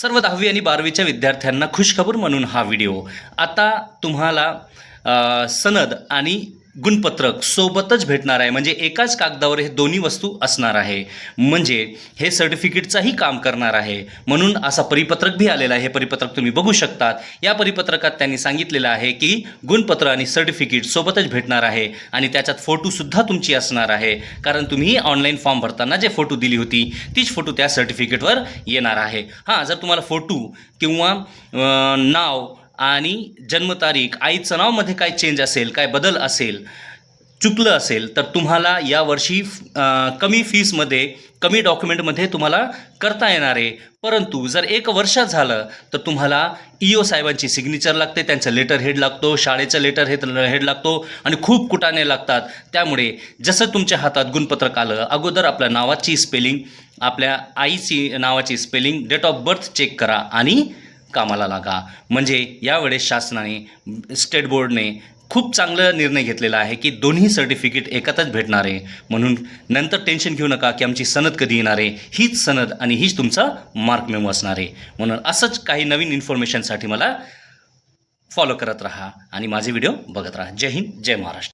सर्व 10वी आणि 12वीच्या विद्यार्थ्यांना खुशखबर म्हणून हा व्हिडिओ. आता तुम्हाला सनद आणि गुणपत्रक सोबतच भेटणार आहे. म्हणजे एकाच कागदावर हे दोन्ही वस्तू असणार आहे. म्हणजे हे सर्टिफिकेटचाही काम करणार आहे. म्हणून असा परिपत्रक भी आलेला आहे. हे परिपत्रक तुम्ही बघू शकतात. या परिपत्रकात त्यांनी सांगितलेलं आहे की गुणपत्र आणि सर्टिफिकेट सोबतच भेटणार आहे आणि त्याच्यात फोटोसुद्धा तुमची असणार आहे. कारण तुम्ही ऑनलाईन फॉर्म भरताना जे फोटो दिली होती तीच फोटो त्या सर्टिफिकेटवर येणार आहे. हां, जर तुम्हाला फोटो किंवा नाव आणि जन्मतारीख, आईचं नावमध्ये काय चेंज असेल, काय बदल असेल, चुकलं असेल तर तुम्हाला यावर्षी कमी फीसमध्ये, कमी डॉक्युमेंटमध्ये तुम्हाला करता येणार आहे. परंतु जर 1 वर्ष झालं तर तुम्हाला EO साहेबांची सिग्नेचर लागते, त्यांचं लेटर हेड लागतो, शाळेचं लेटर हेड लागतो आणि खूप कुटाणे लागतात. त्यामुळे जसं तुमच्या हातात गुणपत्रक आलं, अगोदर आपल्या नावाची स्पेलिंग, आपल्या आईची नावाची spelling, date of birth check करा आणि कामाला लागा. म्हणजे यावेळेस शासनाने, स्टेट बोर्डने खूप चांगला निर्णय घेतलेला आहे की दोन्ही सर्टिफिकेट एकत्रच भेटणार आहे. म्हणून नंतर टेन्शन घेऊ नका की आमची सनद कधी येणार आहे. हीच सनद आणि हीच तुमचा मार्क मेमो असणार आहे. म्हणून असंच काही नवीन इन्फॉर्मेशनसाठी मला फॉलो करत राहा आणि माझे व्हिडिओ बघत राहा. जय हिंद, जय महाराष्ट्र.